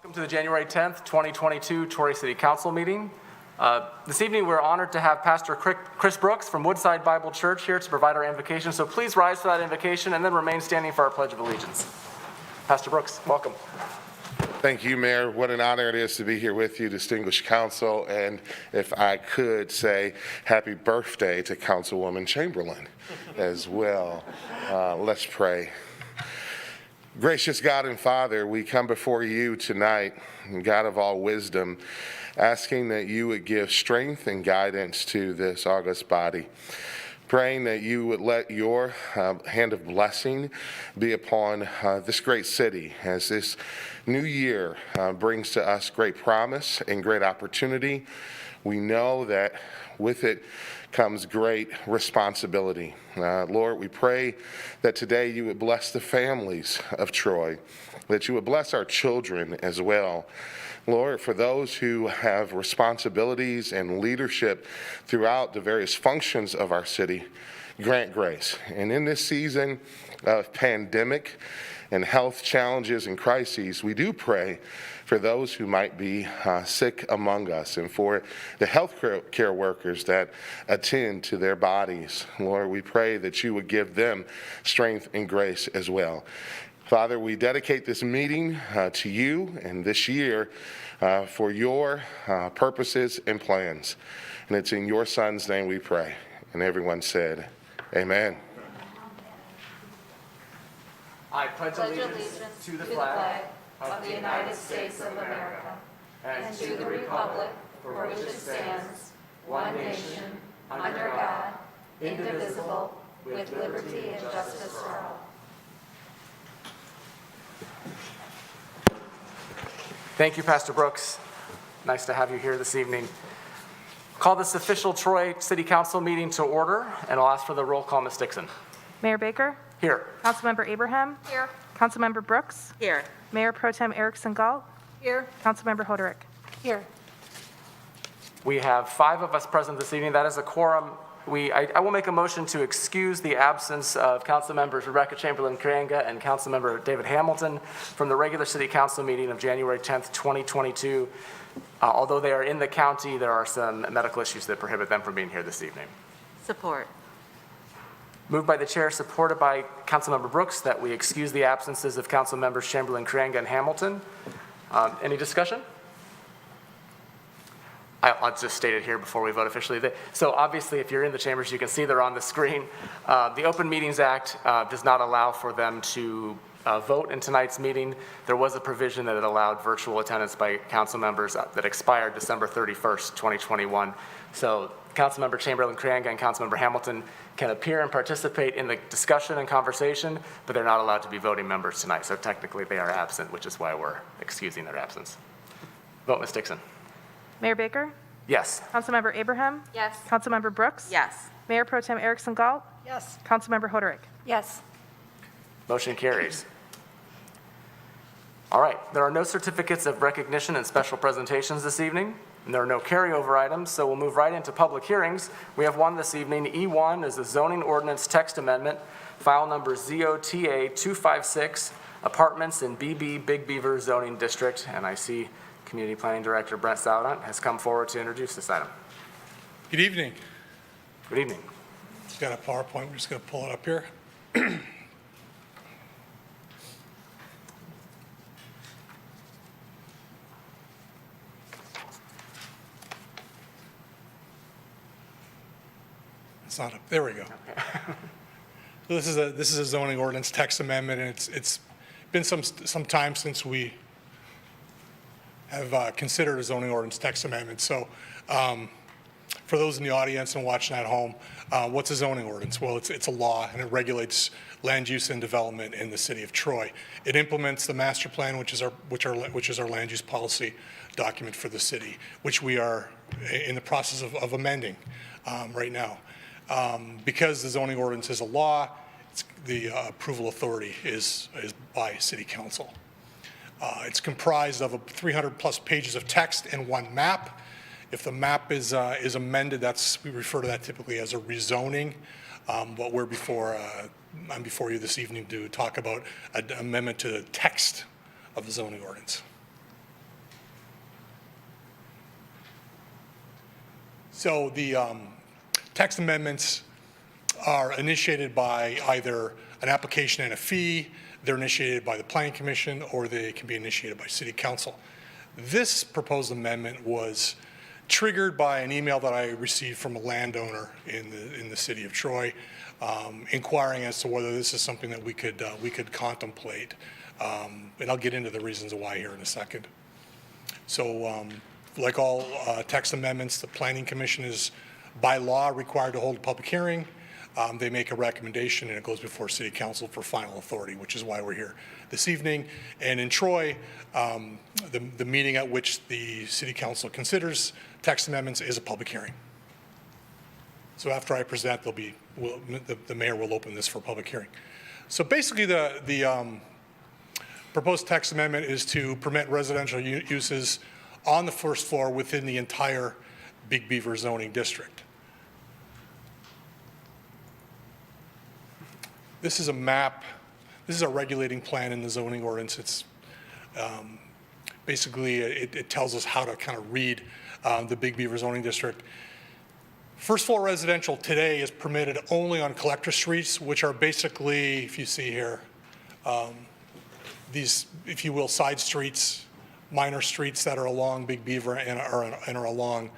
Welcome to the January 10th, 2022 Troy City Council meeting. This evening we're honored to have Pastor Chris Brooks from Woodside Bible Church here to provide our invocation. So please rise for that invocation and then remain standing for our Pledge of Allegiance. Pastor Brooks, welcome. Thank you, Mayor. What an honor it is to be here with you, distinguished council. And if I could say happy birthday to Councilwoman Chamberlain as well. Let's pray. Gracious God and Father, we come before you tonight, God of all wisdom, asking that you would give strength and guidance to this august body. Praying that you would let your hand of blessing be upon this great city as this new year brings to us great promise and great opportunity. We know that with it comes great responsibility. Lord, we pray that today you would bless the families of Troy, that you would bless our children as well. Lord, for those who have responsibilities and leadership throughout the various functions of our city, grant grace. And in this season of pandemic and health challenges and crises, we do pray for those who might be sick among us and for the health care workers that attend to their bodies. Lord, we pray that you would give them strength and grace as well. Father, we dedicate this meeting to you and this year for your purposes and plans. And it's in your Son's name we pray. And everyone said, amen. I pledge allegiance to the flag of the United States of America and to the republic for which it stands, one nation, under God, indivisible, with liberty and justice for all. Thank you, Pastor Brooks. Nice to have you here this evening. Call this official Troy City Council meeting to order, and I'll ask for the roll call. Ms. Dixon. Mayor Baker? Here. Councilmember Abraham? Here. Councilmember Brooks? Here. Mayor Pro Tem Erickson Galt? Here. Councilmember Hoderick? Here. We have 5 of us present this evening. That is a quorum. I will make a motion to excuse the absence of Council Members Rebecca Chamberlain-Krianga and Councilmember David Hamilton from the regular City Council meeting of January 10th, 2022. Although they are in the county, there are some medical issues that prohibit them from being here this evening. Support. Moved by the chair, supported by Councilmember Brooks, that we excuse the absences of Council Members Chamberlain-Krianga and Hamilton. Any discussion? I'll just state it here before we vote officially. So obviously, if you're in the chambers, you can see they're on the screen. The Open Meetings Act does not allow for them to vote in tonight's meeting. There was a provision that it allowed virtual attendance by council members that expired December 31st, 2021. So Councilmember Chamberlain-Krianga and Councilmember Hamilton can appear and participate in the discussion and conversation, but they're not allowed to be voting members tonight. So technically they are absent, which is why we're excusing their absence. Vote, Ms. Dixon. Mayor Baker? Yes. Councilmember Abraham? Yes. Councilmember Brooks? Yes. Mayor Pro Tem Erickson Galt? Yes. Councilmember Hoderick? Yes. Motion carries. All right, there are no certificates of recognition and special presentations this evening, and there are no carryover items, so we'll move right into public hearings. We have one this evening. E1 is the zoning ordinance text amendment, file number ZOTA 256, apartments in BB Big Beaver zoning district, and I see Community Planning Director Brent Saudant has come forward to introduce this item. Good evening. Good evening. It's got a PowerPoint. We're just going to pull it up here. It's not up. There we go. Okay. So this is a zoning ordinance text amendment, and it's been some time since we have considered a zoning ordinance text amendment. So for those in the audience and watching at home, what's a zoning ordinance? Well, it's a law, and it regulates land use and development in the city of Troy. It implements the master plan, which is our land use policy document for the city, which we are in the process of amending right now. Because the zoning ordinance is a law, the approval authority is by city council. It's comprised of 300 plus pages of text and one map. If the map is amended, we refer to that typically as a rezoning. But I'm before you this evening to talk about an amendment to the text of the zoning ordinance. So the text amendments are initiated by either an application and a fee, they're initiated by the Planning Commission, or they can be initiated by City Council. This proposed amendment was triggered by an email that I received from a landowner in the city of Troy, inquiring as to whether this is something that we could contemplate. And I'll get into the reasons why here in a second. So like all text amendments, the Planning Commission is by law required to hold a public hearing. They make a recommendation and it goes before City Council for final authority, which is why we're here this evening. And in Troy, the meeting at which the City Council considers text amendments is a public hearing. So after I present, the mayor will open this for public hearing. So basically the proposed text amendment is to permit residential uses on the first floor within the entire Big Beaver zoning district. This is a map. This is a regulating plan in the zoning ordinance. It's basically, it tells us how to kind of read the Big Beaver zoning district. First floor residential today is permitted only on collector streets, which are basically, if you see here, these, if you will, side streets, minor streets that are along Big Beaver and are along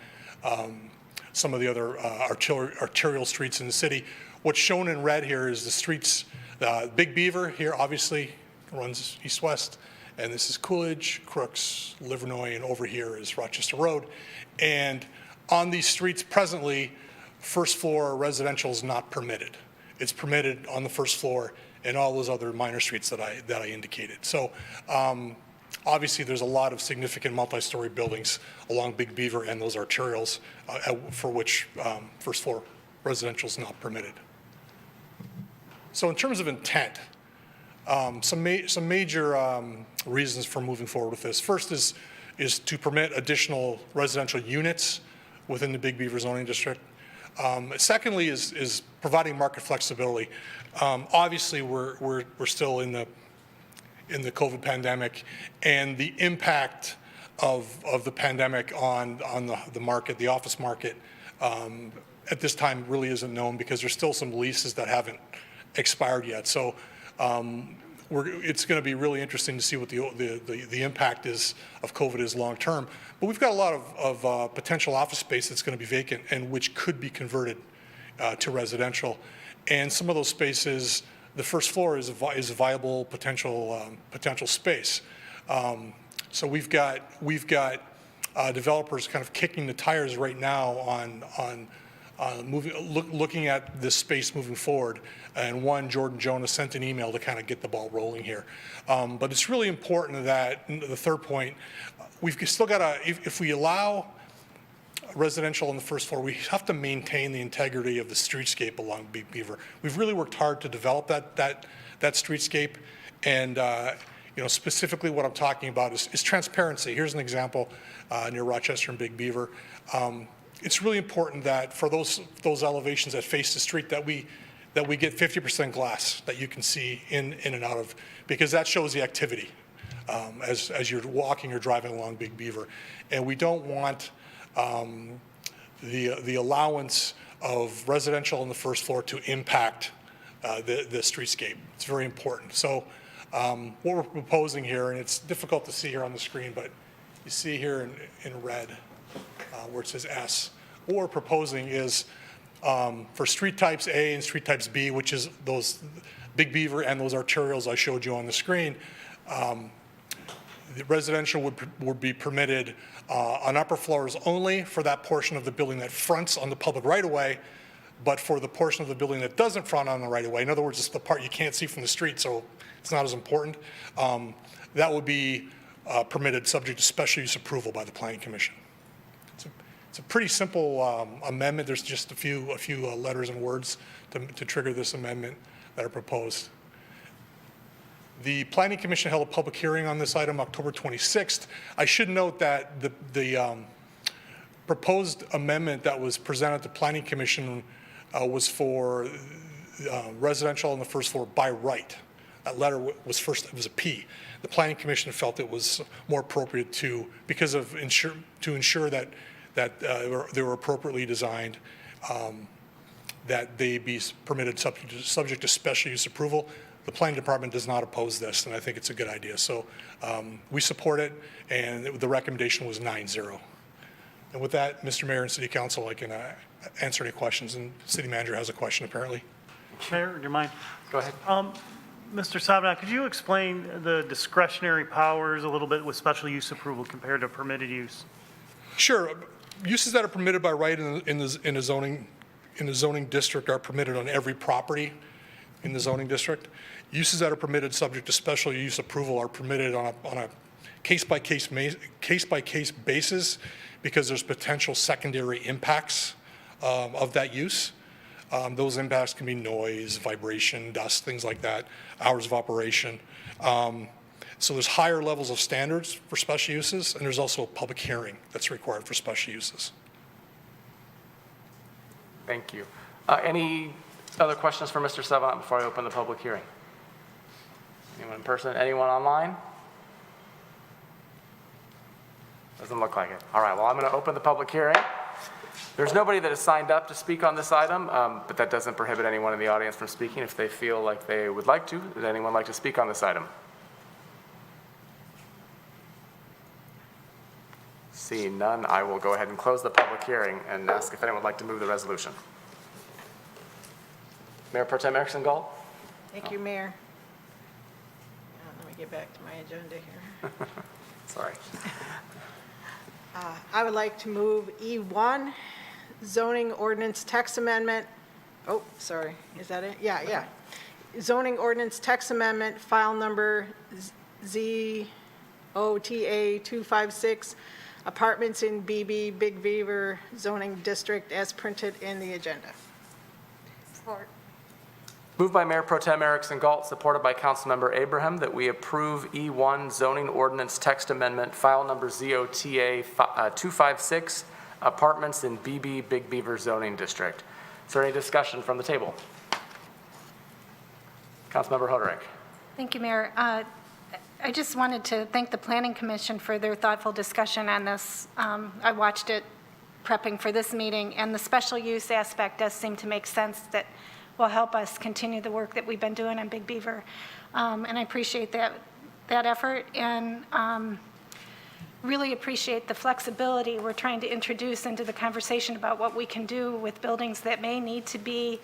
some of the other arterial streets in the city. What's shown in red here is the streets. Big Beaver here obviously runs east-west, and this is Coolidge, Crooks, Livernois, and over here is Rochester Road. And on these streets presently, first floor residential is not permitted. It's permitted on the first floor and all those other minor streets that I indicated. So obviously there's a lot of significant multi-story buildings along Big Beaver and those arterials for which first floor residential is not permitted. So in terms of intent, some major reasons for moving forward with this. First is to permit additional residential units within the Big Beaver zoning district. Secondly is providing market flexibility. Obviously we're still in the COVID pandemic, and the impact of the pandemic on the market, the office market, at this time really isn't known because there's still some leases that haven't expired yet. So it's going to be really interesting to see what the impact is of COVID is long term. But we've got a lot of potential office space that's going to be vacant and which could be converted to residential. And some of those spaces, the first floor is a viable potential space. So we've got developers kind of kicking the tires right now on looking at this space moving forward. And Jordan Jonas sent an email to kind of get the ball rolling here. But it's really important that, the third point, we've still got to, if we allow residential on the first floor, we have to maintain the integrity of the streetscape along Big Beaver. We've really worked hard to develop that streetscape, and specifically what I'm talking about is transparency. Here's an example near Rochester and Big Beaver. It's really important that for those elevations that face the street that we get 50% glass that you can see in and out of, because that shows the activity as you're walking or driving along Big Beaver. And we don't want the allowance of residential on the first floor to impact the streetscape. It's very important. So what we're proposing here, and it's difficult to see here on the screen, but you see here in red where it says S, what we're proposing is for street types A and street types B, which is those Big Beaver and those arterials I showed you on the screen, the residential would be permitted on upper floors only for that portion of the building that fronts on the public right-of-way, but for the portion of the building that doesn't front on the right-of-way, in other words, it's the part you can't see from the street, so it's not as important, that would be permitted subject to special use approval by the Planning Commission. It's a pretty simple amendment. There's just a few letters and words to trigger this amendment that are proposed. The Planning Commission held a public hearing on this item October 26th. I should note that the proposed amendment that was presented to Planning Commission was for residential on the first floor by right. That letter was first, it was a P. The Planning Commission felt it was more appropriate to ensure that that they were appropriately designed, that they be permitted subject to special use approval. The planning department does not oppose this, and I think it's a good idea. So we support it, and the recommendation was 9-0. And with that, Mr. Mayor and City Council, I can answer any questions, and City Manager has a question apparently. Mayor, do you mind? Go ahead. Mr. Sabana, could you explain the discretionary powers a little bit with special use approval compared to permitted use? Sure. Uses that are permitted by right in the zoning district are permitted on every property in the zoning district. Uses that are permitted subject to special use approval are permitted on a case-by-case basis because there's potential secondary impacts of that use. Those impacts can be noise, vibration, dust, things like that, hours of operation. So there's higher levels of standards for special uses, and there's also a public hearing that's required for special uses. Thank you. Any other questions for Mr. Savant before I open the public hearing? Anyone in person? Anyone online? Doesn't look like it. All right, well, I'm going to open the public hearing. There's nobody that has signed up to speak on this item, but that doesn't prohibit anyone in the audience from speaking if they feel like they would like to. Does anyone like to speak on this item? Seeing none, I will go ahead and close the public hearing and ask if anyone would like to move the resolution. Mayor Pro Tem Erickson Galt? Thank you, Mayor. Let me get back to my agenda here. Sorry. I would like to move E1, zoning ordinance text amendment. Oh, sorry, is that it? Yeah. Zoning ordinance text amendment, file number ZOTA 256, apartments in BB Big Beaver zoning district as printed in the agenda. Support. Moved by Mayor Pro Tem Erickson Galt, supported by Councilmember Abraham, that we approve E1 zoning ordinance text amendment, file number ZOTA 256, apartments in BB Big Beaver zoning district. Is there any discussion from the table? Councilmember Hoderick. Thank you, Mayor. I just wanted to thank the Planning Commission for their thoughtful discussion on this. I watched it prepping for this meeting, and the special use aspect does seem to make sense that will help us continue the work that we've been doing on Big Beaver. And I appreciate that effort, and really appreciate the flexibility we're trying to introduce into the conversation about what we can do with buildings that may need to be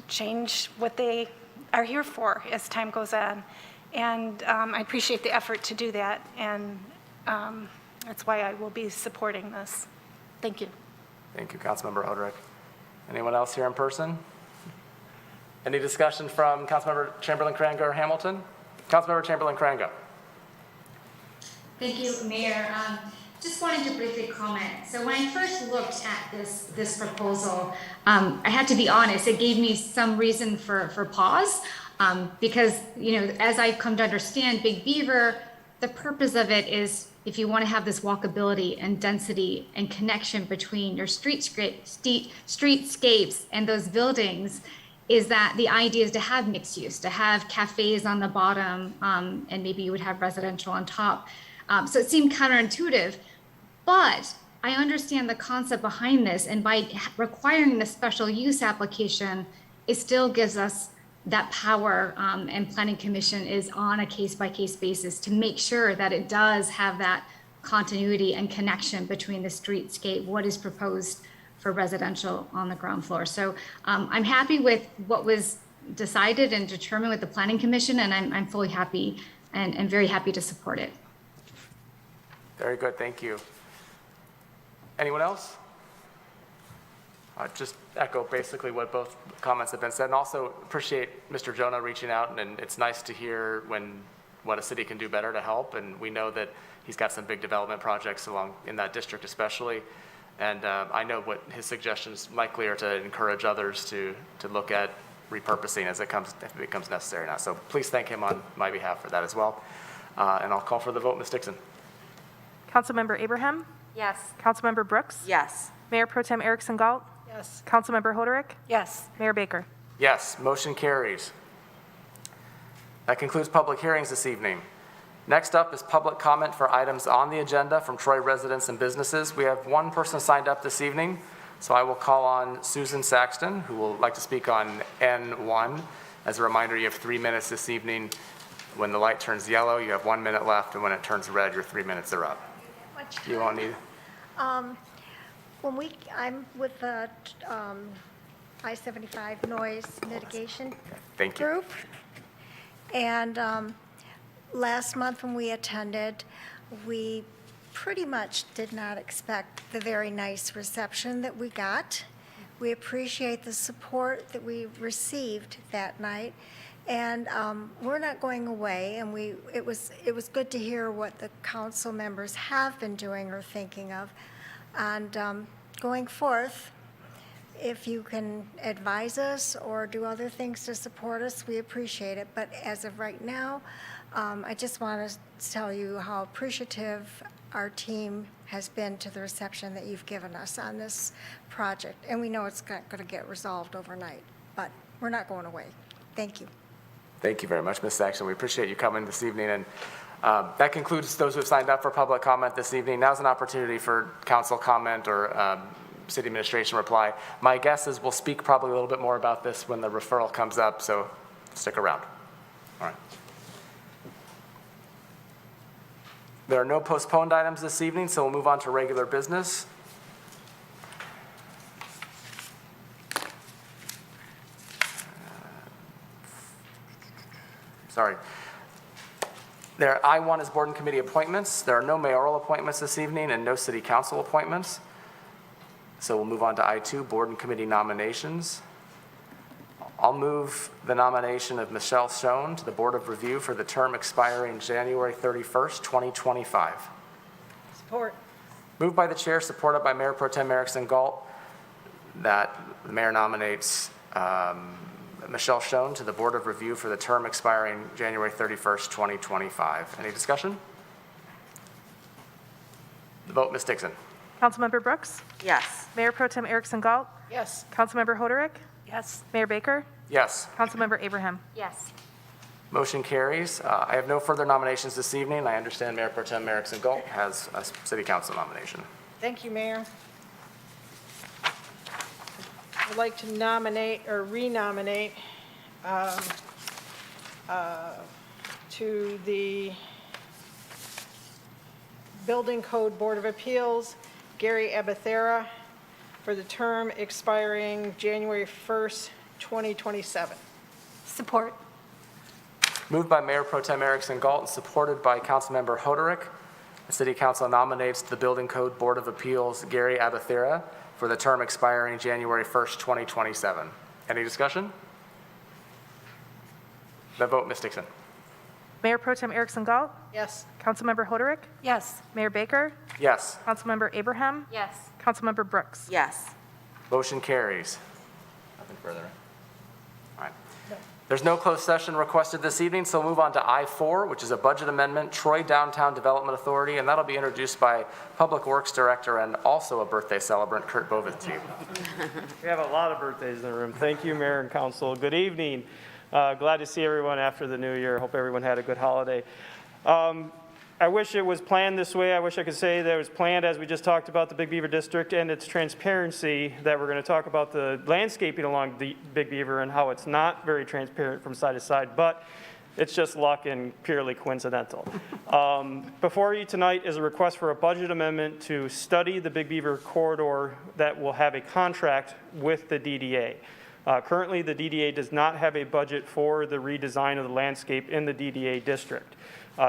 change what they are here for as time goes on. And I appreciate the effort to do that, and that's why I will be supporting this. Thank you. Thank you, Councilmember Hoderick. Anyone else here in person? Any discussion from Councilmember Chamberlain-Crango or Hamilton? Councilmember Chamberlain-Crango. Thank you, Mayor. Just wanted to briefly comment. So when I first looked at this proposal, I had to be honest, it gave me some reason for pause because, as I've come to understand Big Beaver, the purpose of it is if you want to have this walkability and density and connection between your streetscapes and those buildings, is that the idea is to have mixed use, to have cafes on the bottom, and maybe you would have residential on top. So it seemed counterintuitive, but I understand the concept behind this, and by requiring the special use application, it still gives us that power, and Planning Commission is on a case-by-case basis to make sure that it does have that continuity and connection between the streetscape, what is proposed for residential on the ground floor. So I'm happy with what was decided and determined with the Planning Commission, and I'm fully happy and very happy to support it. Very good, thank you. Anyone else? Just echo basically what both comments have been said, and also appreciate Mr. Jonah reaching out, and it's nice to hear what a city can do better to help, and we know that he's got some big development projects along in that district especially. And I know what his suggestions likely are to encourage others to look at repurposing if it becomes necessary now. So please thank him on my behalf for that as well. And I'll call for the vote. Ms. Dixon. Councilmember Abraham? Yes. Councilmember Brooks? Yes. Mayor Pro Tem Erickson Galt? Yes. Councilmember Hoderick? Yes. Mayor Baker? Yes, motion carries. That concludes public hearings this evening. Next up is public comment for items on the agenda from Troy residents and businesses. We have one person signed up this evening, so I will call on Susan Saxton, who will like to speak on N1. As a reminder, you have 3 minutes this evening. When the light turns yellow, you have 1 minute left, and when it turns red, your 3 minutes are up. You won't need. I'm with the I-75 noise mitigation Thank you. group. And last month when we attended, we pretty much did not expect the very nice reception that we got. We appreciate the support that we received that night. And we're not going away, and it was good to hear what the council members have been doing or thinking of. And going forth, if you can advise us or do other things to support us, we appreciate it. But as of right now, I just want to tell you how appreciative our team has been to the reception that you've given us on this project. And we know it's not going to get resolved overnight, but we're not going away. Thank you. Thank you very much, Ms. Saxton. We appreciate you coming this evening. And that concludes those who have signed up for public comment this evening. Now's an opportunity for council comment or city administration reply. My guess is we'll speak probably a little bit more about this when the referral comes up, so stick around. All right. There are no postponed items this evening, so we'll move on to regular business. Sorry. I1 is board and committee appointments. There are no mayoral appointments this evening and no city council appointments. So we'll move on to I2, board and committee nominations. I'll move the nomination of Michelle Schoen to the Board of Review for the term expiring January 31st, 2025. Support. Moved by the chair, supported by Mayor Pro Tem Erickson Galt, that the mayor nominates Michelle Schoen to the Board of Review for the term expiring January 31st, 2025. Any discussion? The vote, Ms. Dixon. Councilmember Brooks? Yes. Mayor Pro Tem Erickson Galt? Yes. Councilmember Hoderick? Yes. Mayor Baker? Yes. Councilmember Abraham? Yes. Motion carries. I have no further nominations this evening. I understand Mayor Pro Tem Erickson Galt has a city council nomination. Thank you, Mayor. I'd like to nominate or renominate to the Building Code Board of Appeals, Gary Abathera, for the term expiring January 1st, 2027. Support. Moved by Mayor Pro Tem Erickson Galt and supported by Councilmember Hoderick. The City Council nominates the Building Code Board of Appeals, Gary Abathera, for the term expiring January 1st, 2027. Any discussion? The vote, Ms. Dixon. Mayor Pro Tem Erickson Galt? Yes. Councilmember Hoderick? Yes. Mayor Baker? Yes. Councilmember Abraham? Yes. Councilmember Brooks? Yes. Motion carries. Nothing further. All right. There's no closed session requested this evening, so we'll move on to I4, which is a budget amendment, Troy Downtown Development Authority, and that'll be introduced by Public Works Director and also a birthday celebrant, Kurt Bovitz. We have a lot of birthdays in the room. Thank you, Mayor and Council. Good evening. Glad to see everyone after the new year. Hope everyone had a good holiday. I wish it was planned this way. I wish I could say that it was planned as we just talked about the Big Beaver District and its transparency, that we're going to talk about the landscaping along the Big Beaver and how it's not very transparent from side to side, but it's just luck and purely coincidental. Before you tonight is a request for a budget amendment to study the Big Beaver corridor that will have a contract with the DDA. Currently, the DDA does not have a budget for the redesign of the landscape in the DDA district.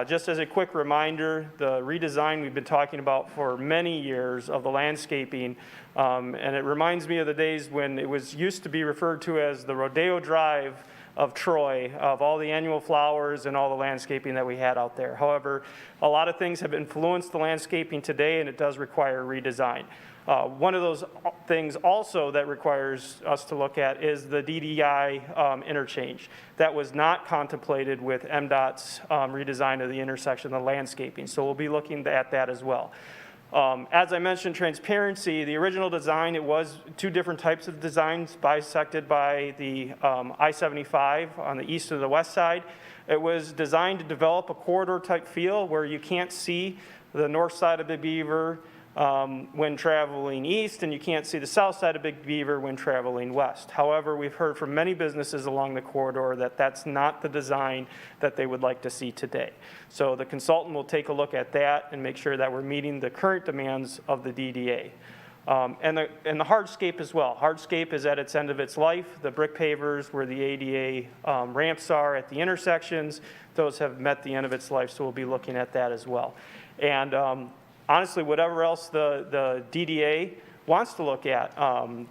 Just as a quick reminder, the redesign we've been talking about for many years of the landscaping, and it reminds me of the days when it was used to be referred to as the Rodeo Drive of Troy, of all the annual flowers and all the landscaping that we had out there. However, a lot of things have influenced the landscaping today, and it does require redesign. One of those things also that requires us to look at is the DDI interchange. That was not contemplated with MDOT's redesign of the intersection, the landscaping. So we'll be looking at that as well. As I mentioned, transparency, the original design, it was two different types of designs bisected by the I-75 on the east and the west side. It was designed to develop a corridor-type feel where you can't see the north side of Big Beaver when traveling east, and you can't see the south side of Big Beaver when traveling west. However, we've heard from many businesses along the corridor that that's not the design that they would like to see today. So the consultant will take a look at that and make sure that we're meeting the current demands of the DDA. And the hardscape as well. Hardscape is at its end of its life. The brick pavers where the ADA ramps are at the intersections, those have met the end of its life, so we'll be looking at that as well. And honestly, whatever else the DDA wants to look at,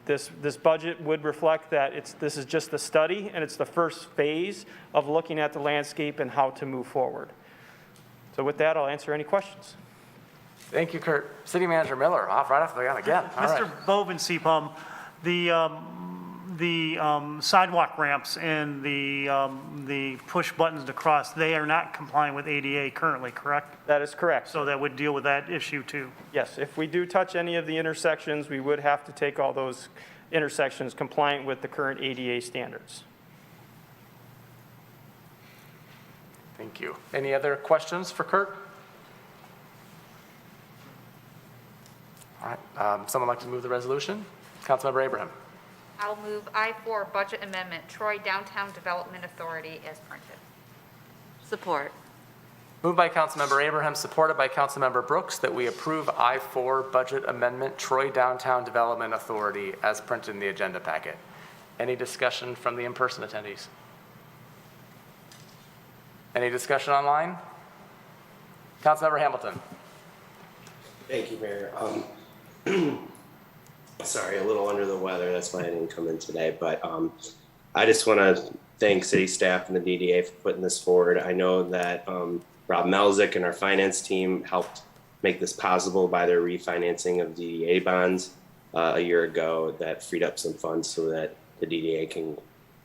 this budget would reflect that this is just the study, and it's the first phase of looking at the landscape and how to move forward. So with that, I'll answer any questions. Thank you, Kurt. City Manager Miller, right off the gun again. All right. Mr. Bovin, CPUM, the sidewalk ramps and the push buttons to cross, they are not complying with ADA currently, correct? That is correct. So that would deal with that issue too? Yes, if we do touch any of the intersections, we would have to take all those intersections compliant with the current ADA standards. Thank you. Any other questions for Kurt? All right, someone like to move the resolution? Councilmember Abraham. I'll move I-4 Budget Amendment, Troy Downtown Development Authority as printed. Support. Moved by Councilmember Abraham, supported by Councilmember Brooks, that we approve I-4 Budget Amendment, Troy Downtown Development Authority as printed in the agenda packet. Any discussion from the in-person attendees? Any discussion online? Councilmember Hamilton. Thank you, Mayor. Sorry, a little under the weather. That's why I didn't come in today. But I just want to thank city staff and the DDA for putting this forward. I know that Rob Melzik and our finance team helped make this possible by their refinancing of DDA bonds a year ago that freed up some funds so that the DDA can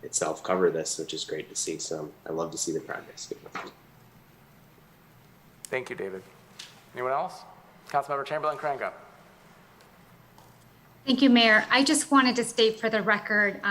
itself cover this, which is great to see. So I love to see the progress. Thank you, David. Anyone else? Councilmember Chamberlain Crango. Thank you, Mayor. I just wanted to state for the record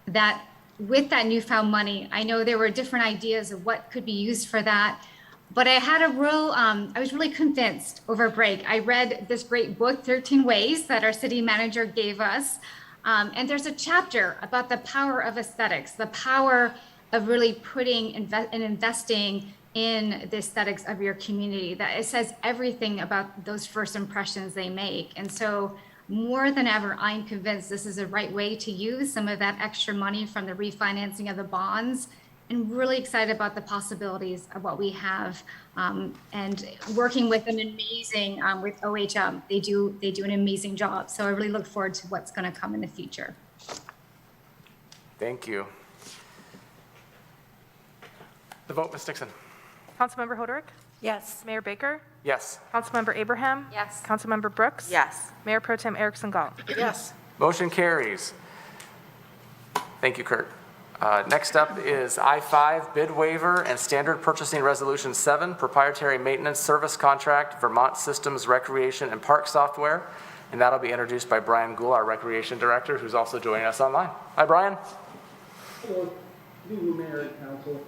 that with that newfound money, I know there were different ideas of what could be used for that, but I had I was really convinced over break. I read this great book, 13 Ways, that our city manager gave us. And there's a chapter about the power of aesthetics, the power of really putting and investing in the aesthetics of your community, that it says everything about those first impressions they make. And so more than ever, I'm convinced this is the right way to use some of that extra money from the refinancing of the bonds, and really excited about the possibilities of what we have, and working with an amazing, with OHM. They do an amazing job. So I really look forward to what's going to come in the future. Thank you. The vote, Ms. Dixon. Councilmember Hoderick? Yes. Mayor Baker? Yes. Councilmember Abraham? Yes. Councilmember Brooks? Yes. Mayor Pro Tem Erickson Galt? Yes. Motion carries. Thank you, Kurt. Next up is I-5 Bid Waiver and Standard Purchasing Resolution 7, Proprietary Maintenance Service Contract, Vermont Systems Recreation and Park Software. And that'll be introduced by Brian Gould, our Recreation Director, who's also joining us online. Hi, Brian. Hello. Good evening, Mayor and Council.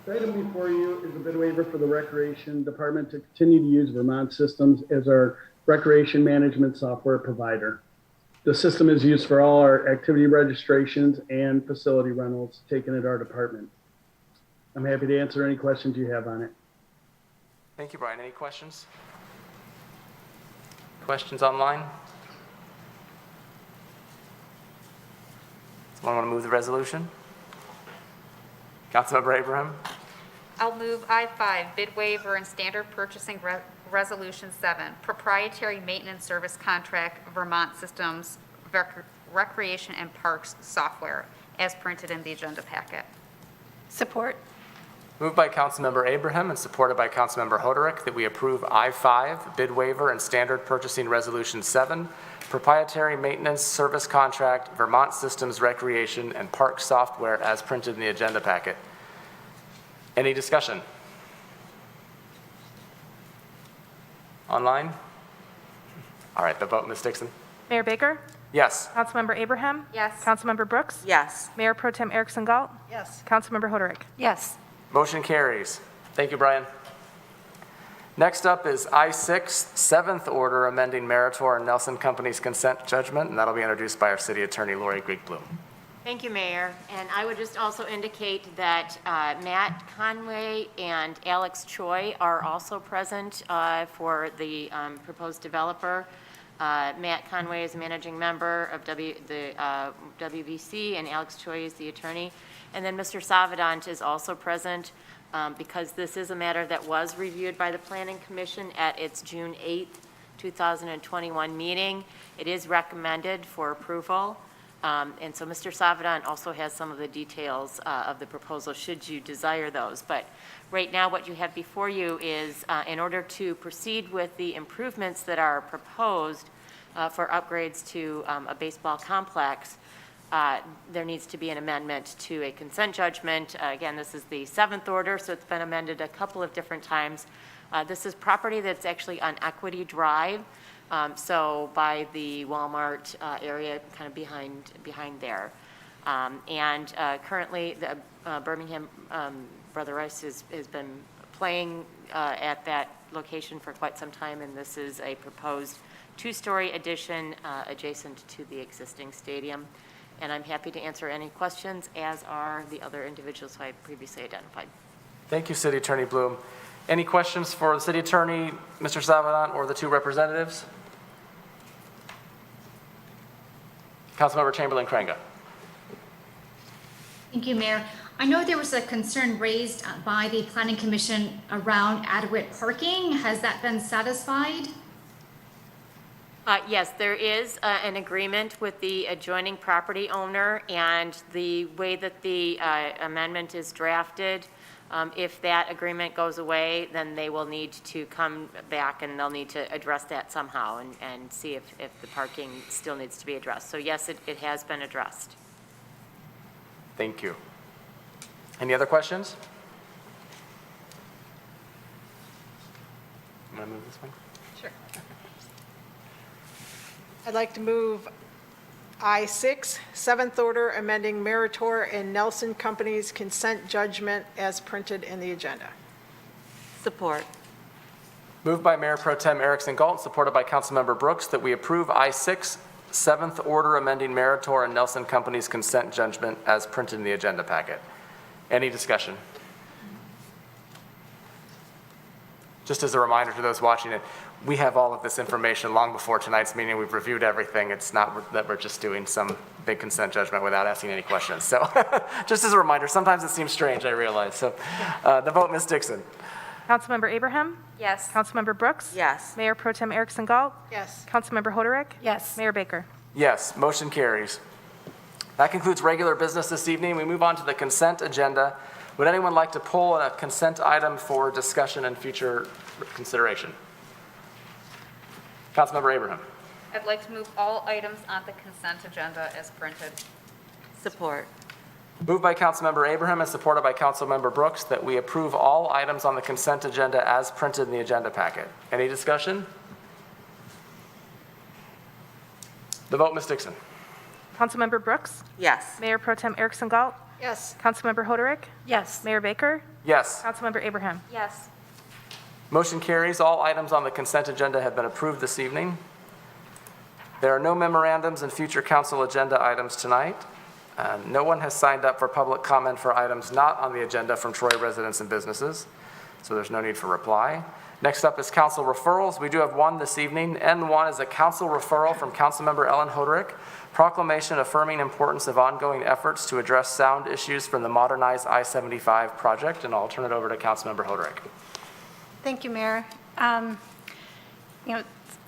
The item before you is a bid waiver for the Recreation Department to continue to use Vermont Systems as our recreation management software provider. The system is used for all our activity registrations and facility rentals taken at our department. I'm happy to answer any questions you have on it. Thank you, Brian. Any questions? Questions online? Someone want to move the resolution? Councilmember Abraham? I'll move I-5 Bid Waiver and Standard Purchasing Resolution 7, Proprietary Maintenance Service Contract, Vermont Systems Recreation and Parks Software, as printed in the agenda packet. Support. Moved by Councilmember Abraham and supported by Councilmember Hoderick that we approve I-5 Bid Waiver and Standard Purchasing Resolution 7, Proprietary Maintenance Service Contract, Vermont Systems Recreation and Park Software, as printed in the agenda packet. Any discussion? Online? All right, the vote, Ms. Dixon? Mayor Baker? Yes. Councilmember Abraham? Yes. Councilmember Brooks? Yes. Mayor Pro Tem Erickson Galt? Yes. Councilmember Hoderick? Yes. Motion carries. Thank you, Brian. Next up is I-6, seventh order amending Meritor and Nelson Company's consent judgment, and that'll be introduced by our city attorney, Lori Grigblum. Thank you, Mayor. And I would just also indicate that Matt Conway and Alex Choi are also present for the proposed developer. Matt Conway is a managing member of the WVC, and Alex Choi is the attorney. And then Mr. Savadant is also present because this is a matter that was reviewed by the Planning Commission at its June 8th, 2021 meeting. It is recommended for approval. And so Mr. Savadant also has some of the details of the proposal, should you desire those. But right now, what you have before you is, in order to proceed with the improvements that are proposed for upgrades to a baseball complex, there needs to be an amendment to a consent judgment. Again, this is the seventh order, so it's been amended a couple of different times. This is property that's actually on Equity Drive. So by the Walmart area, kind of behind there. And currently, the Birmingham Brother Rice has been playing at that location for quite some time, and this is a proposed two-story addition adjacent to the existing stadium. And I'm happy to answer any questions, as are the other individuals who I previously identified. Thank you, City Attorney Bloom. Any questions for the City Attorney, Mr. Savadant, or the two representatives? Councilmember Chamberlain-Crainga. Thank you, Mayor. I know there was a concern raised by the Planning Commission around adequate parking. Has that been satisfied? Yes, there is an agreement with the adjoining property owner, and the way that the amendment is drafted, if that agreement goes away, then they will need to come back and they'll need to address that somehow and see if the parking still needs to be addressed. So yes, it has been addressed. Thank you. Any other questions? I'm going to move this one. Sure. I'd like to move I-6, seventh order amending Meritor and Nelson Company's consent judgment as printed in the agenda. Support. Moved by Mayor Pro Tem Erickson Galt, supported by Councilmember Brooks, that we approve I-6, seventh order amending Meritor and Nelson Company's consent judgment as printed in the agenda packet. Any discussion? Just as a reminder to those watching it, we have all of this information long before tonight's meeting. We've reviewed everything. It's not that we're just doing some big consent judgment without asking any questions. So just as a reminder, sometimes it seems strange, I realize. So the vote, Ms. Dixon. Councilmember Abraham? Yes. Councilmember Brooks? Yes. Mayor Pro Tem Erickson Galt? Yes. Councilmember Hoderick? Yes. Mayor Baker? Yes, motion carries. That concludes regular business this evening. We move on to the consent agenda. Would anyone like to pull a consent item for discussion and future consideration? Councilmember Abraham. I'd like to move all items on the consent agenda as printed. Support. Moved by Councilmember Abraham and supported by Councilmember Brooks that we approve all items on the consent agenda as printed in the agenda packet. Any discussion? The vote, Ms. Dixon. Councilmember Brooks? Yes. Mayor Pro Tem Erickson Galt? Yes. Councilmember Hoderick? Yes. Mayor Baker? Yes. Councilmember Abraham? Yes. Motion carries. All items on the consent agenda have been approved this evening. There are no memorandums and future council agenda items tonight. No one has signed up for public comment for items not on the agenda from Troy residents and businesses, so there's no need for reply. Next up is council referrals. We do have one this evening. N1 is a council referral from Councilmember Ellen Hoderick, proclamation affirming importance of ongoing efforts to address sound issues from the modernized I-75 project, and I'll turn it over to Councilmember Hoderick. Thank you, Mayor.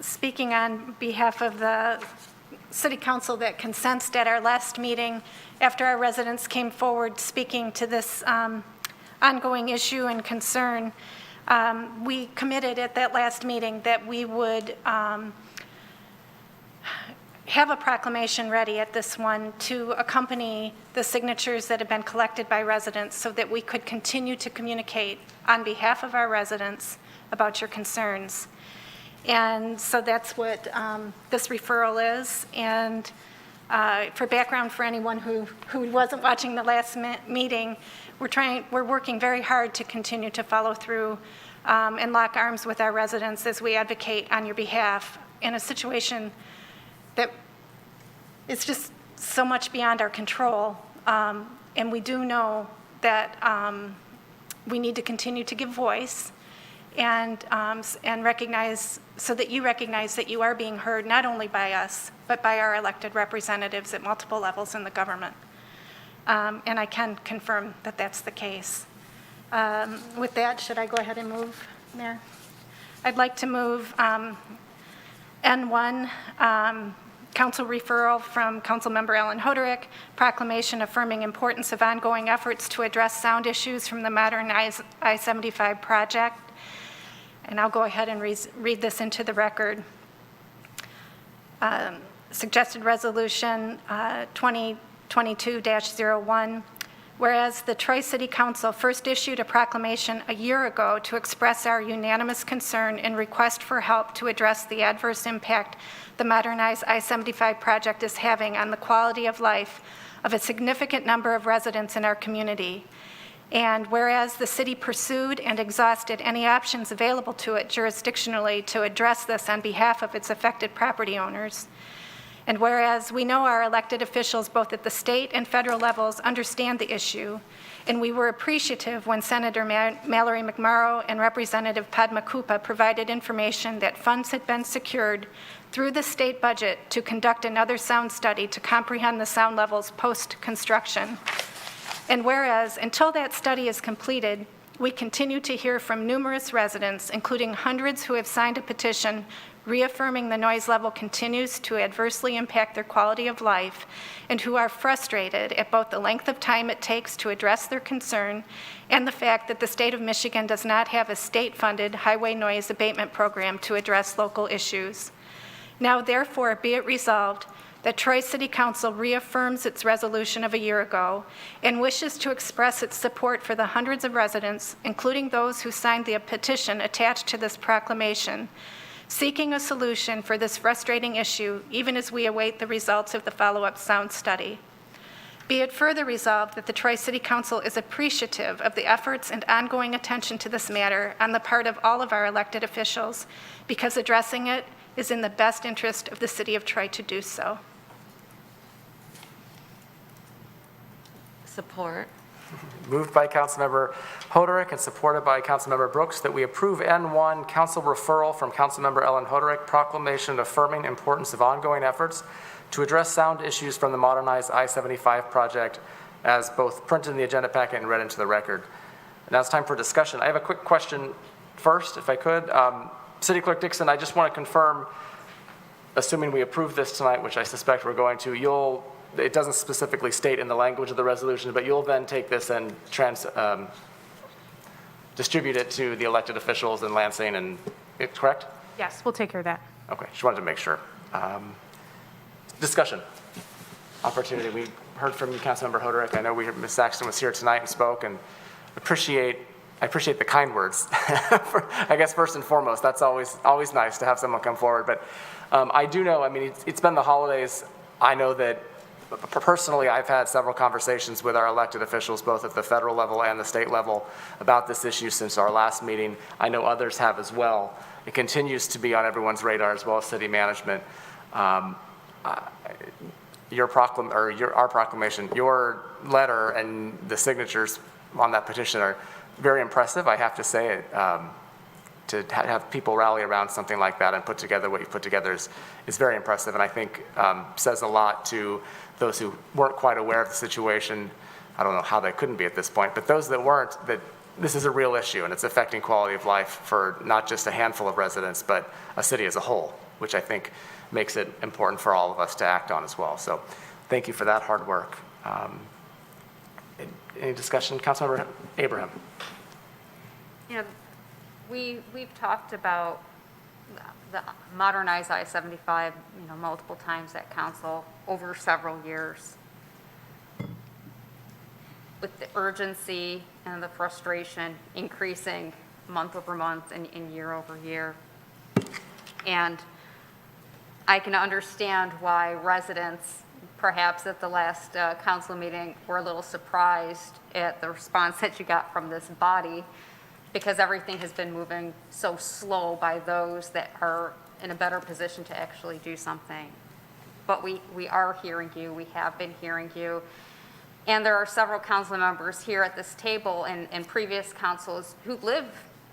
Speaking on behalf of the City Council that consensed at our last meeting, after our residents came forward speaking to this ongoing issue and concern, we committed at that last meeting that we would have a proclamation ready at this one to accompany the signatures that have been collected by residents so that we could continue to communicate on behalf of our residents about your concerns. And so that's what this referral is. And for background, for anyone who wasn't watching the last meeting, we're working very hard to continue to follow through and lock arms with our residents as we advocate on your behalf in a situation that is just so much beyond our control. And we do know that we need to continue to give voice and recognize, so that you recognize that you are being heard not only by us, but by our elected representatives at multiple levels in the government. And I can confirm that that's the case. With that, should I go ahead and move, Mayor? I'd like to move N1, council referral from Councilmember Alan Hoderick, proclamation affirming importance of ongoing efforts to address sound issues from the modern I-75 project. And I'll go ahead and read this into the record. Suggested resolution 2022-01. Whereas the Tri-City Council first issued a proclamation a year ago to express our unanimous concern and request for help to address the adverse impact the modernized I-75 project is having on the quality of life of a significant number of residents in our community. And whereas the city pursued and exhausted any options available to it jurisdictionally to address this on behalf of its affected property owners. And whereas we know our elected officials, both at the state and federal levels, understand the issue, and we were appreciative when Senator Mallory McMorrow and Representative Padma Kupa provided information that funds had been secured through the state budget to conduct another sound study to comprehend the sound levels post-construction. And whereas, until that study is completed, we continue to hear from numerous residents, including hundreds who have signed a petition reaffirming the noise level continues to adversely impact their quality of life, and who are frustrated at both the length of time it takes to address their concern and the fact that the state of Michigan does not have a state-funded highway noise abatement program to address local issues. Now, therefore, be it resolved that Troy City Council reaffirms its resolution of a year ago and wishes to express its support for the hundreds of residents, including those who signed the petition attached to this proclamation, seeking a solution for this frustrating issue, even as we await the results of the follow-up sound study. Be it further resolved that the Troy City Council is appreciative of the efforts and ongoing attention to this matter on the part of all of our elected officials, because addressing it is in the best interest of the city of Troy to do so. Support. Moved by Councilmember Hoderick and supported by Councilmember Brooks that we approve N1, council referral from Councilmember Ellen Hoderick, proclamation affirming importance of ongoing efforts to address sound issues from the modernized I-75 project, as both printed in the agenda packet and read into the record. Now it's time for discussion. I have a quick question first, if I could. City Clerk Dixon, I just want to confirm, assuming we approve this tonight, which I suspect we're going to, it doesn't specifically state in the language of the resolution, but you'll then take this and distribute it to the elected officials in Lansing, and it's correct? Yes, we'll take care of that. Okay, just wanted to make sure. Discussion. Opportunity. We heard from Councilmember Hoderick. I know Ms. Saxton was here tonight and spoke, and I appreciate the kind words. I guess first and foremost, that's always nice to have someone come forward. But I do know, I mean, it's been the holidays. I know that personally, I've had several conversations with our elected officials, both at the federal level and the state level, about this issue since our last meeting. I know others have as well. It continues to be on everyone's radar, as well as city management. Our proclamation, your letter and the signatures on that petition are very impressive, I have to say. To have people rally around something like that and put together what you've put together is very impressive, and I think says a lot to those who weren't quite aware of the situation. I don't know how they couldn't be at this point, but those that weren't, that this is a real issue and it's affecting quality of life for not just a handful of residents, but a city as a whole, which I think makes it important for all of us to act on as well. So thank you for that hard work. Any discussion? Councilmember Abraham. You know, we've talked about the modernized I-75, multiple times at council over several years. With the urgency and the frustration increasing month over month and year over year. And I can understand why residents, perhaps at the last council meeting, were a little surprised at the response that you got from this body, because everything has been moving so slow by those that are in a better position to actually do something. But we are hearing you, we have been hearing you. And there are several council members here at this table and previous councils who live,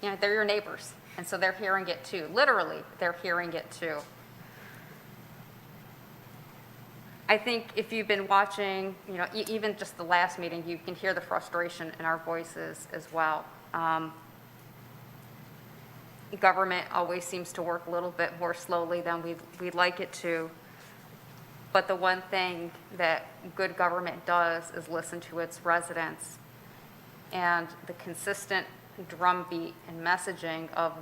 they're your neighbors. And so they're hearing it too. Literally, they're hearing it too. I think if you've been watching, even just the last meeting, you can hear the frustration in our voices as well. Government always seems to work a little bit more slowly than we'd like it to. But the one thing that good government does is listen to its residents. And the consistent drumbeat and messaging of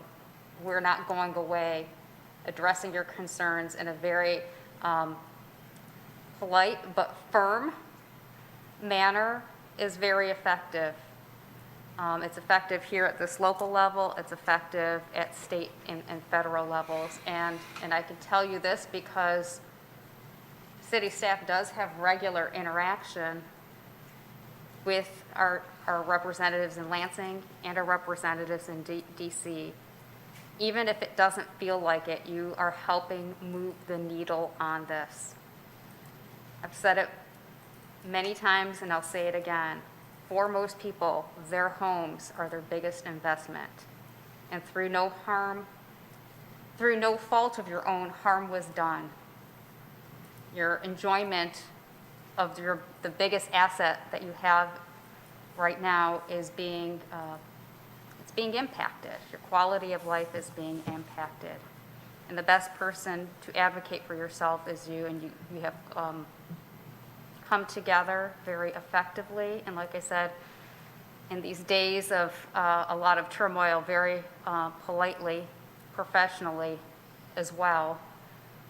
we're not going away, addressing your concerns in a very polite but firm manner is very effective. It's effective here at this local level, it's effective at state and federal levels. And I can tell you this because city staff does have regular interaction with our representatives in Lansing and our representatives in DC. Even if it doesn't feel like it, you are helping move the needle on this. I've said it many times and I'll say it again. For most people, their homes are their biggest investment. And through no fault of your own, harm was done. Your enjoyment of the biggest asset that you have right now is being impacted. Your quality of life is being impacted. And the best person to advocate for yourself is you, and you have come together very effectively. And like I said, in these days of a lot of turmoil, very politely, professionally as well.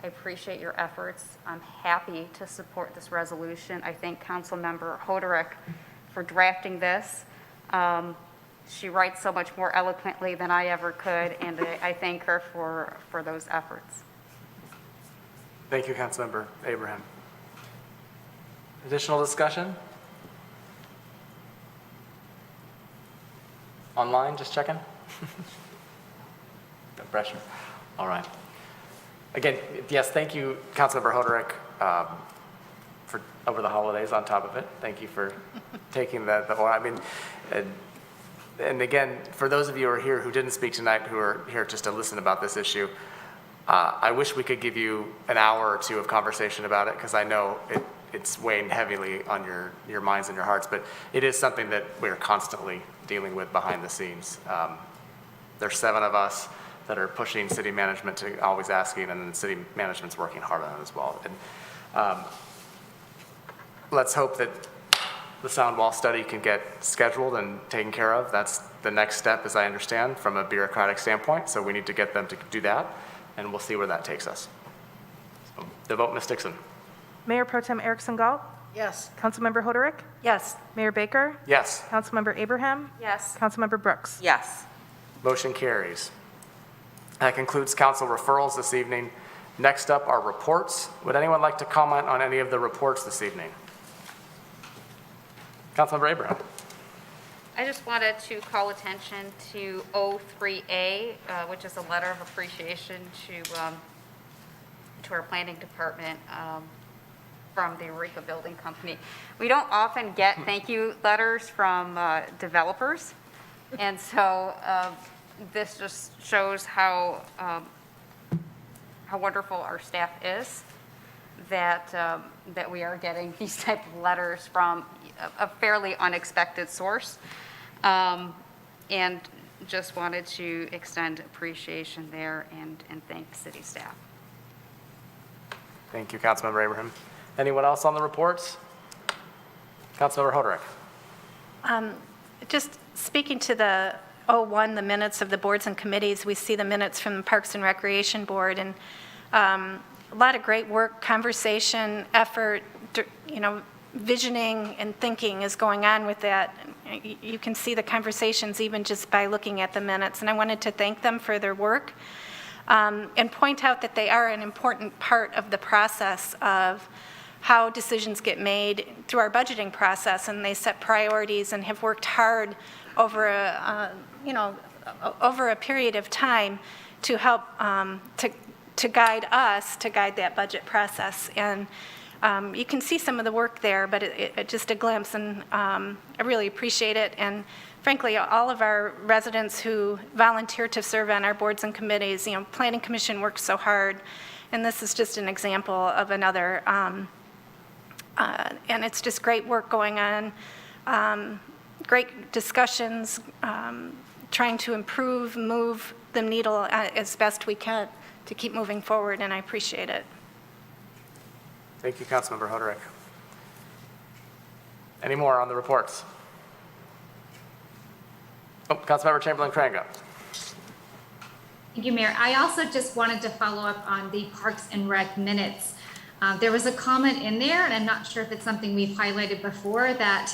I appreciate your efforts. I'm happy to support this resolution. I thank Councilmember Hoderick for drafting this. She writes so much more eloquently than I ever could, and I thank her for those efforts. Thank you, Councilmember Abraham. Additional discussion? Online, just checking? No pressure. All right. Again, yes, thank you, Councilmember Hoderick, for over the holidays on top of it. Thank you for taking and again, for those of you who are here who didn't speak tonight, who are here just to listen about this issue, I wish we could give you an hour or two of conversation about it, because I know it's weighing heavily on your minds and your hearts, but it is something that we're constantly dealing with behind the scenes. There's 7 of us that are pushing city management to always asking, and then city management's working hard on it as well. And let's hope that the sound wall study can get scheduled and taken care of. That's the next step, as I understand, from a bureaucratic standpoint. So we need to get them to do that, and we'll see where that takes us. So, the vote, Ms. Dixon. Mayor Pro Tem Erickson Galt, Yes. Councilmember Hoderick, Yes. Mayor Baker, Yes. Councilmember Abraham, Yes. Councilmember Brooks. Yes. Motion carries. That concludes council referrals this evening. Next up are reports. Would anyone like to comment on any of the reports this evening? Councilmember Abraham. I just wanted to call attention to 03A, which is a letter of appreciation to our planning department from the Eureka Building Company. We don't often get thank you letters from developers, and so this just shows how wonderful our staff is, that we are getting these type of letters from a fairly unexpected source, and just wanted to extend appreciation there and thank the city staff. Thank you, Councilmember Abraham. Anyone else on the reports? Councilmember Hoderick. Just speaking to the 01, the minutes of the boards and committees, we see the minutes from the Parks and Recreation Board, and a lot of great work, conversation, effort, visioning and thinking is going on with that. You can see the conversations even just by looking at the minutes, and I wanted to thank them for their work. and point out that they are an important part of the process of how decisions get made through our budgeting process, and they set priorities and have worked hard over over a period of time to help to guide us, to guide that budget process. And you can see some of the work there, but it just a glimpse, and I really appreciate it. And frankly, all of our residents who volunteer to serve on our boards and committees, Planning Commission works so hard, and this is just an example of another. And it's just great work going on, great discussions, trying to improve, move the needle as best we can to keep moving forward, and I appreciate it. Thank you, Councilmember Hoderick. Any more on the reports? Oh, Councilmember Chamberlain-Crango. Thank you, Mayor. I also just wanted to follow up on the Parks and Rec minutes. There was a comment in there, and I'm not sure if it's something we've highlighted before, that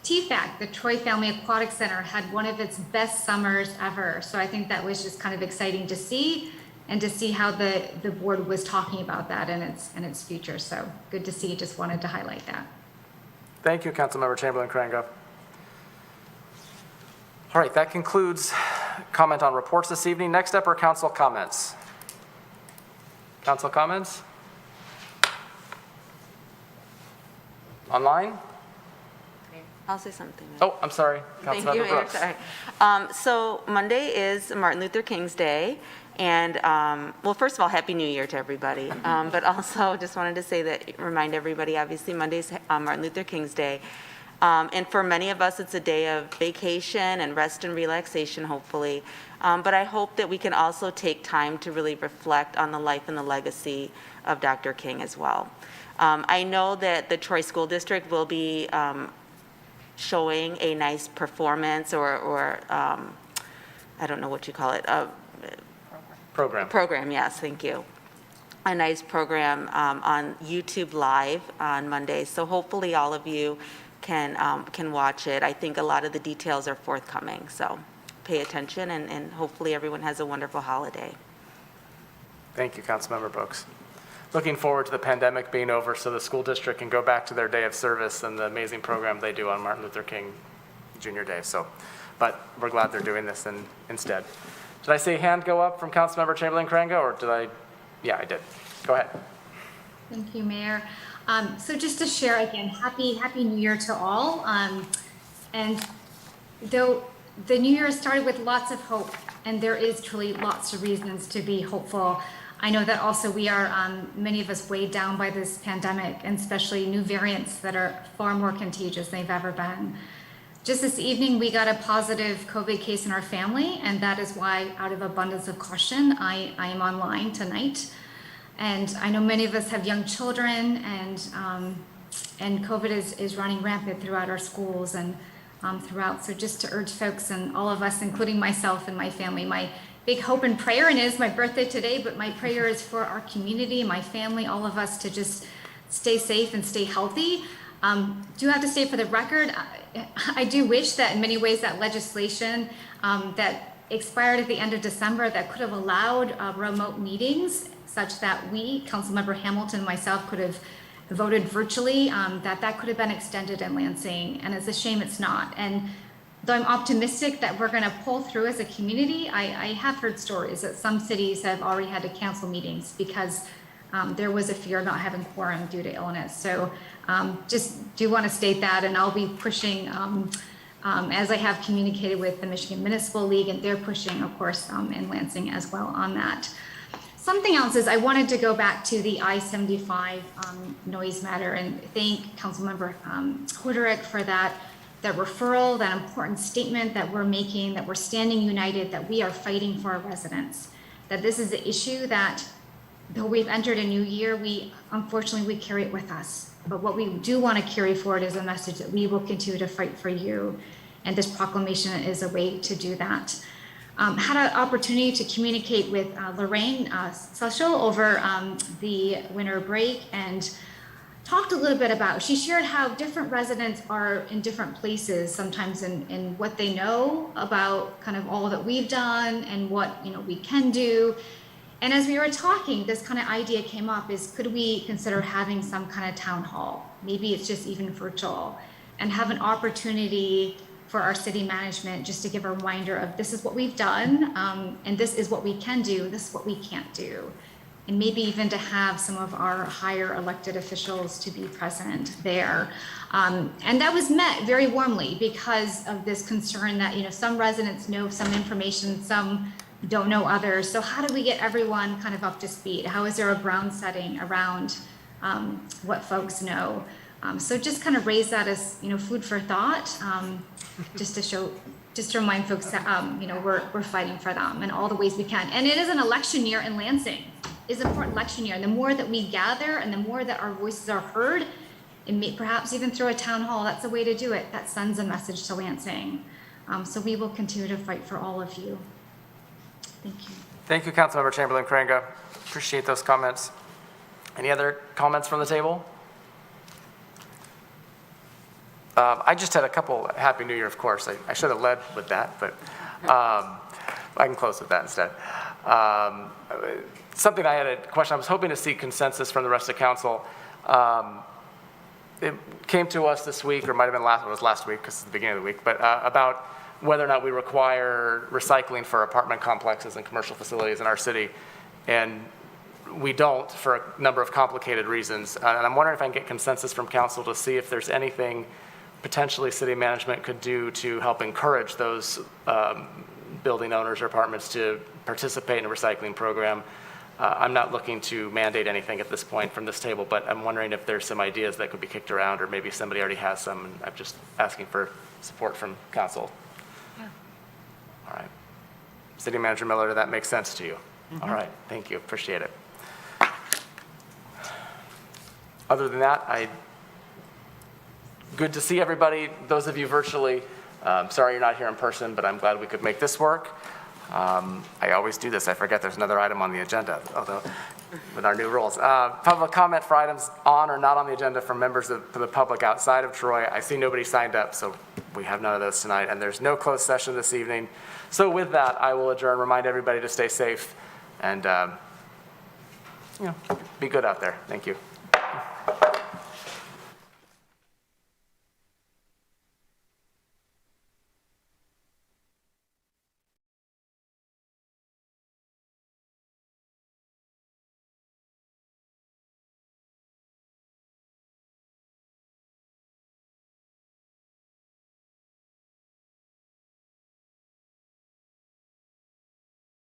TFAC, the Troy Family Aquatic Center, had one of its best summers ever. So I think that was just kind of exciting to see, and to see how the board was talking about that and its future. So good to see. Just wanted to highlight that. Thank you, Councilmember Chamberlain-Crango. All right, that concludes comment on reports this evening. Next up are council comments. Council comments? Online? I'll say something. Oh, I'm sorry. Thank you, Councilmember Mayor. Brooks. Sorry. So Monday is Martin Luther King's Day. And, well, first of all, Happy New Year to everybody. But also just wanted to say that, remind everybody, obviously Monday's Martin Luther King's Day. And for many of us, it's a day of vacation and rest and relaxation, hopefully. But I hope that we can also take time to really reflect on the life and the legacy of Dr. King as well. I know that the Troy School District will be showing a nice performance or I don't know what you call it. Program, yes, thank you. A nice program on YouTube Live on Monday. So hopefully all of you can watch it. I think a lot of the details are forthcoming. So pay attention, and hopefully everyone has a wonderful holiday. Thank you, Councilmember Brooks. Looking forward to the pandemic being over so the school district can go back to their day of service and the amazing program they do on Martin Luther King Jr. Day. So, but we're glad they're doing this instead. Did I see a hand go up from Councilmember Chamberlain-Crango, or did I? Yeah, I did. Go ahead. Thank you, Mayor. So just to share again, Happy New Year to all. And though the New Year started with lots of hope, and there is truly lots of reasons to be hopeful, I know that also we are, many of us, weighed down by this pandemic, and especially new variants that are far more contagious than they've ever been. Just this evening, we got a positive COVID case in our family, and that is why, out of abundance of caution, I am online tonight. And I know many of us have young children, and COVID is running rampant throughout our schools and throughout. So just to urge folks and all of us, including myself and my family, my big hope and prayer, and it is my birthday today, but my prayer is for our community, my family, all of us to just stay safe and stay healthy. Do have to say for the record, I do wish that in many ways that legislation that expired at the end of December that could have allowed remote meetings such that we, Councilmember Hamilton and myself, could have voted virtually, that could have been extended in Lansing, and it's a shame it's not. And though I'm optimistic that we're going to pull through as a community, I have heard stories that some cities have already had to cancel meetings because there was a fear of not having quorum due to illness. So just do want to state that, and I'll be pushing, as I have communicated with the Michigan Municipal League, and they're pushing, of course, in Lansing as well on that. Something else is I wanted to go back to the I-75 noise matter and thank Councilmember Hoderick for that referral, that important statement that we're making, that we're standing united, that we are fighting for our residents, that this is an issue that though we've entered a new year, unfortunately we carry it with us. But what we do want to carry forward is a message that we will continue to fight for you. And this proclamation is a way to do that. Had an opportunity to communicate with Lorraine Social over the winter break and talked a little bit about, she shared how different residents are in different places, sometimes in what they know about kind of all that we've done and what we can do. And as we were talking, this kind of idea came up is, could we consider having some kind of town hall? Maybe it's just even virtual, and have an opportunity for our city management just to give a reminder of this is what we've done, and this is what we can do, this is what we can't do. And maybe even to have some of our higher elected officials to be present there. And that was met very warmly because of this concern that, some residents know some information, some don't know others. So how do we get everyone kind of up to speed? How is there a ground setting around what folks know? So just kind of raise that as, food for thought, just to remind folks that, we're fighting for them in all the ways we can. And it is an election year in Lansing. It's an important election year. And the more that we gather and the more that our voices are heard, and perhaps even through a town hall, that's a way to do it. That sends a message to Lansing. So we will continue to fight for all of you. Thank you. Thank you, Councilmember Chamberlain-Crainga. Appreciate those comments. Any other comments from the table? I just had a couple. Happy New Year, of course. I should have led with that, but I can close with that instead. Something I had a question. I was hoping to see consensus from the rest of council. It came to us this week, or might have been last week, because it's the beginning of the week, but about whether or not we require recycling for apartment complexes and commercial facilities in our city. And we don't, for a number of complicated reasons. And I'm wondering if I can get consensus from council to see if there's anything potentially city management could do to help encourage those building owners or apartments to participate in a recycling program. I'm not looking to mandate anything at this point from this table, but I'm wondering if there's some ideas that could be kicked around, or maybe somebody already has some, and I'm just asking for support from council. Yeah. All right. City Manager Miller, that makes sense to you? All right, thank you, appreciate it. Other than that, good to see everybody, those of you virtually. Sorry you're not here in person, but I'm glad we could make this work. I always do this. I forget there's another item on the agenda, although with our new rules. Public comment for items on or not on the agenda from members of the public outside of Troy. I see nobody signed up, so we have none of those tonight, and there's no closed session this evening. So with that, I will adjourn, remind everybody to stay safe, and be good out there. Thank you.